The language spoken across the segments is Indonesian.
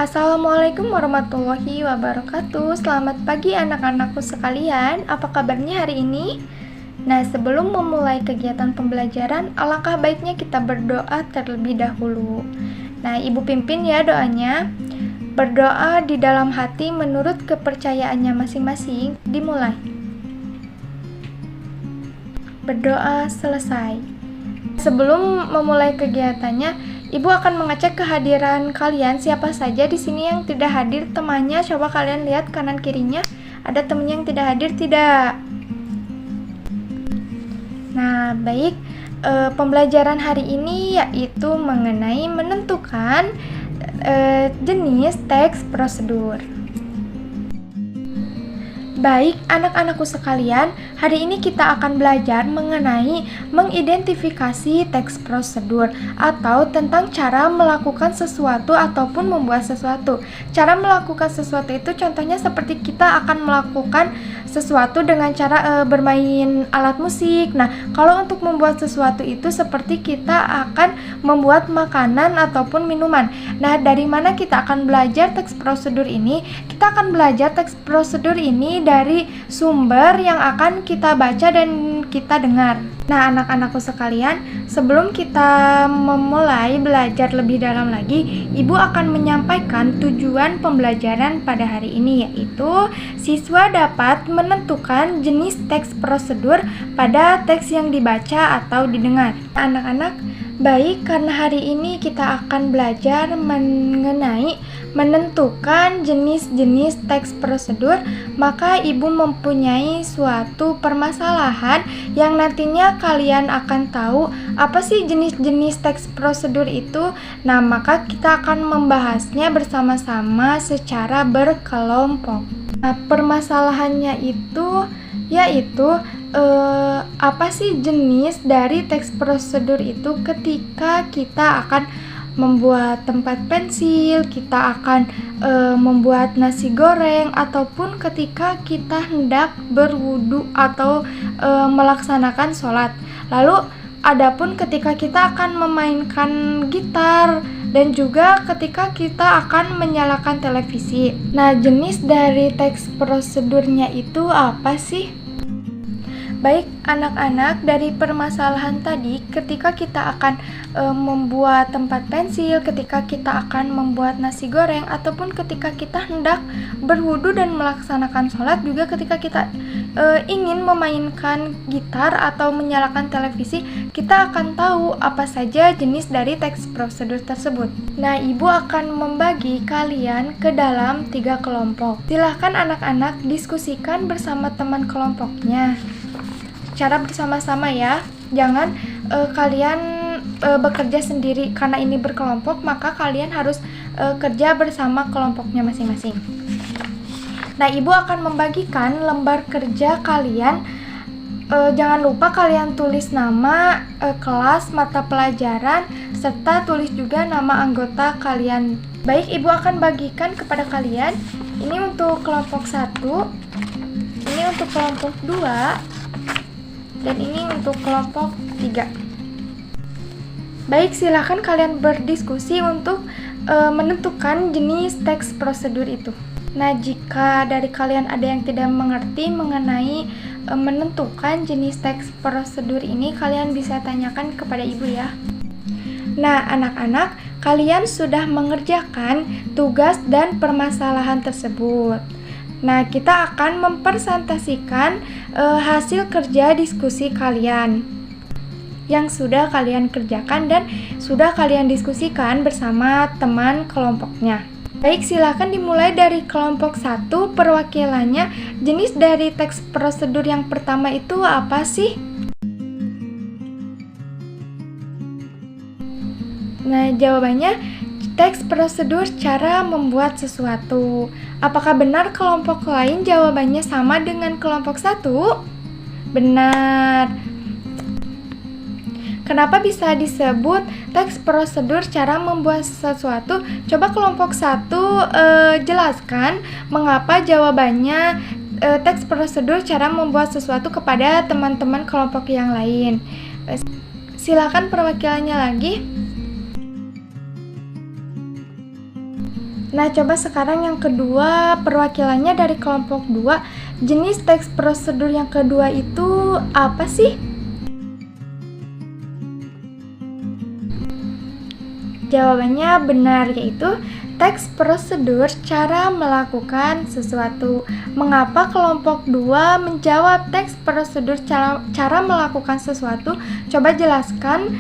Assalamualaikum warahmatullahi wabarakatuh. Selamat pagi anak-anakku sekalian. Apa kabarnya hari ini? Nah, sebelum memulai kegiatan pembelajaran, alangkah baiknya kita berdoa terlebih dahulu. Nah, Ibu pimpin ya doanya. Berdoa di dalam hati menurut kepercayaannya masing-masing. Dimulai. Berdoa selesai. Sebelum memulai kegiatannya, Ibu akan mengecek kehadiran kalian. Siapa saja di sini yang tidak hadir temannya? Coba kalian lihat kanan kirinya. Ada temannya yang tidak hadir tidak? Nah, baik. Pembelajaran hari ini yaitu mengenai menentukan jenis teks prosedur. Baik, anak-anakku sekalian, hari ini kita akan belajar mengenai mengidentifikasi teks prosedur atau tentang cara melakukan sesuatu ataupun membuat sesuatu. Cara melakukan sesuatu itu contohnya seperti kita akan melakukan sesuatu dengan cara bermain alat musik. Nah, kalau untuk membuat sesuatu itu seperti kita akan membuat makanan ataupun minuman. Nah, dari mana kita akan belajar teks prosedur ini? Kita akan belajar teks prosedur ini dari sumber yang akan kita baca dan kita dengar. Nah, anak-anakku sekalian, sebelum kita memulai belajar lebih dalam lagi, Ibu akan menyampaikan tujuan pembelajaran pada hari ini, yaitu siswa dapat menentukan jenis teks prosedur pada teks yang dibaca atau didengar. Anak-anak, baik, karena hari ini kita akan belajar mengenai menentukan jenis-jenis teks prosedur, maka Ibu mempunyai suatu permasalahan yang nantinya kalian akan tahu apa sih jenis-jenis teks prosedur itu. Nah, maka kita akan membahasnya bersama-sama secara berkelompok. Nah, permasalahannya itu yaitu apa sih jenis dari teks prosedur itu ketika kita akan membuat tempat pensil, kita akan membuat nasi goreng, ataupun ketika kita hendak berwudu atau melaksanakan sholat. Lalu adapun ketika kita akan memainkan gitar dan juga ketika kita akan menyalakan televisi. Nah, jenis dari teks prosedurnya itu apa sih? Baik, anak-anak, dari permasalahan tadi, ketika kita akan membuat tempat pensil, ketika kita akan membuat nasi goreng, ataupun ketika kita hendak berwudu dan melaksanakan sholat, juga ketika kita ingin memainkan gitar atau menyalakan televisi, kita akan tahu apa saja jenis dari teks prosedur tersebut. Nah, Ibu akan membagi kalian ke dalam 3 kelompok. Silahkan anak-anak diskusikan bersama teman kelompoknya. Cara bersama-sama ya, jangan kalian bekerja sendiri. Karena ini berkelompok, maka kalian harus kerja bersama kelompoknya masing-masing. Nah, Ibu akan membagikan lembar kerja kalian. Jangan lupa kalian tulis nama kelas, mata pelajaran, serta tulis juga nama anggota kalian. Baik, Ibu akan bagikan kepada kalian. Ini untuk kelompok 1, ini untuk kelompok 2, dan ini untuk kelompok 3. Baik, silakan kalian berdiskusi untuk menentukan jenis teks prosedur itu. Nah, jika dari kalian ada yang tidak mengerti mengenai menentukan jenis teks prosedur ini, kalian bisa tanyakan kepada Ibu ya. Nah, anak-anak, kalian sudah mengerjakan tugas dan permasalahan tersebut. Nah, kita akan mempresentasikan hasil kerja diskusi kalian yang sudah kalian kerjakan dan sudah kalian diskusikan bersama teman kelompoknya. Baik, silakan dimulai dari kelompok 1, perwakilannya. Jenis dari teks prosedur yang pertama itu apa sih? Nah, jawabannya teks prosedur cara membuat sesuatu. Apakah benar kelompok lain jawabannya sama dengan kelompok 1? Benar. Kenapa bisa disebut teks prosedur cara membuat sesuatu? Coba kelompok 1 jelaskan mengapa jawabannya teks prosedur cara membuat sesuatu kepada teman-teman kelompok yang lain. Silakan perwakilannya lagi. Nah, coba sekarang yang kedua, perwakilannya dari kelompok 2. Jenis teks prosedur yang kedua itu apa sih? Jawabannya benar, yaitu teks prosedur cara melakukan sesuatu. Mengapa kelompok 2 menjawab teks prosedur cara melakukan sesuatu? Coba jelaskan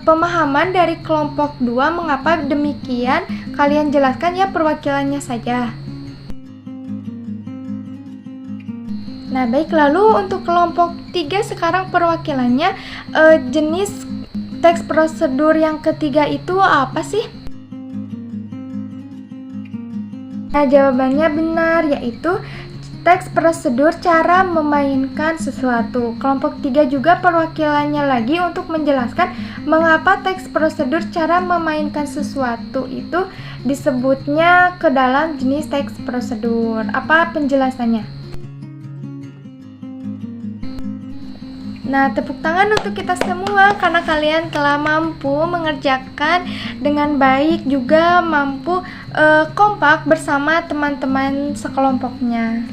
pemahaman dari kelompok 2 mengapa demikian. Kalian jelaskan ya perwakilannya saja. Nah, baik, lalu untuk kelompok 3 sekarang perwakilannya jenis teks prosedur yang ketiga itu apa sih? Nah, jawabannya benar, yaitu teks prosedur cara memainkan sesuatu. Kelompok 3 juga perwakilannya lagi untuk menjelaskan mengapa teks prosedur cara memainkan sesuatu itu disebutnya ke dalam jenis teks prosedur. Apa penjelasannya? Nah, tepuk tangan untuk kita semua karena kalian telah mampu mengerjakan dengan baik, juga mampu kompak bersama teman-teman sekelompoknya.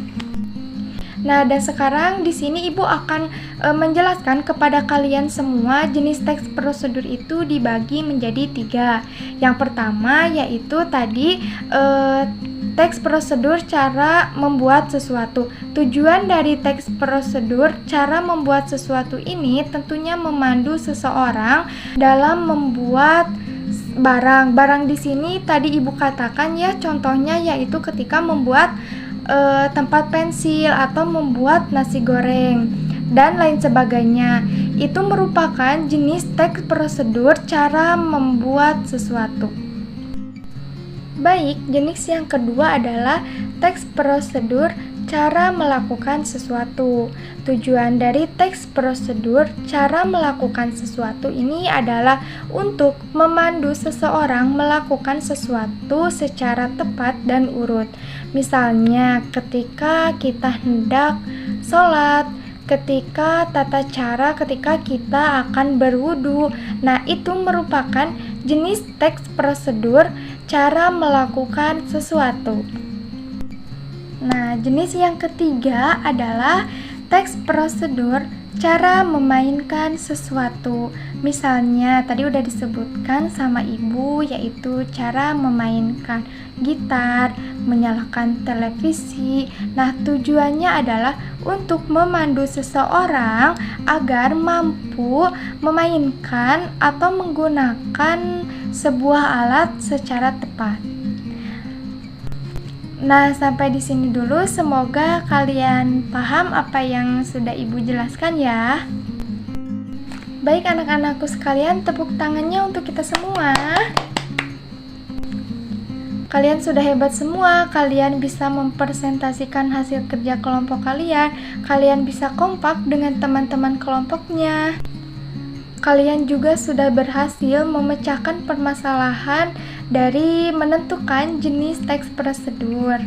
Nah, dan sekarang di sini Ibu akan menjelaskan kepada kalian semua jenis teks prosedur itu dibagi menjadi 3. Yang pertama yaitu tadi teks prosedur cara membuat sesuatu. Tujuan dari teks prosedur cara membuat sesuatu ini tentunya memandu seseorang dalam membuat barang. Barang di sini tadi Ibu katakan ya, contohnya yaitu ketika membuat tempat pensil atau membuat nasi goreng dan lain sebagainya. Itu merupakan jenis teks prosedur cara membuat sesuatu. Baik, jenis yang kedua adalah teks prosedur cara melakukan sesuatu. Tujuan dari teks prosedur cara melakukan sesuatu ini adalah untuk memandu seseorang melakukan sesuatu secara tepat dan urut. Misalnya, ketika kita hendak sholat, ketika tata cara ketika kita akan berwudu. Nah, itu merupakan jenis teks prosedur cara melakukan sesuatu. Nah, jenis yang ketiga adalah teks prosedur cara memainkan sesuatu. Misalnya, tadi udah disebutkan sama Ibu, yaitu cara memainkan gitar, menyalakan televisi. Nah, tujuannya adalah untuk memandu seseorang agar mampu memainkan atau menggunakan sebuah alat secara tepat. Nah, sampai di sini dulu. Semoga kalian paham apa yang sudah Ibu jelaskan ya. Baik anak-anakku sekalian, tepuk tangannya untuk kita semua. Kalian sudah hebat semua. Kalian bisa mempresentasikan hasil kerja kelompok kalian. Kalian bisa kompak dengan teman-teman kelompoknya. Kalian juga sudah berhasil memecahkan permasalahan dari menentukan jenis teks prosedur.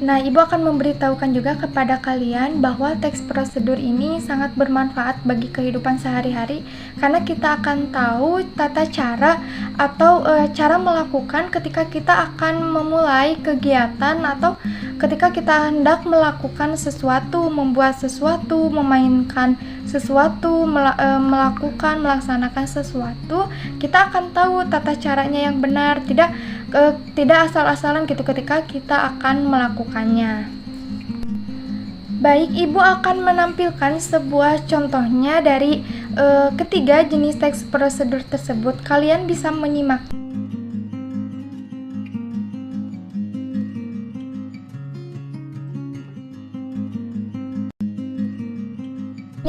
Nah, Ibu akan memberitahukan juga kepada kalian bahwa teks prosedur ini sangat bermanfaat bagi kehidupan sehari-hari karena kita akan tahu tata cara atau cara melakukan ketika kita akan memulai kegiatan atau ketika kita hendak melakukan sesuatu, membuat sesuatu, memainkan sesuatu, melaksanakan sesuatu. Kita akan tahu tata caranya yang benar, tidak asal-asalan gitu ketika kita akan melakukannya. Baik, Ibu akan menampilkan sebuah contohnya dari ketiga jenis teks prosedur tersebut. Kalian bisa menyimak.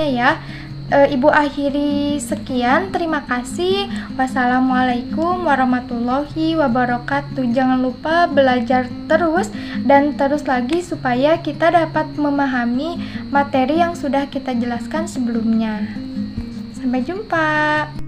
Ya, Ibu akhiri sekian. Terima kasih. Wassalamualaikum warahmatullahi wabarakatuh. Jangan lupa belajar terus dan terus lagi supaya kita dapat memahami materi yang sudah kita jelaskan sebelumnya. Sampai jumpa.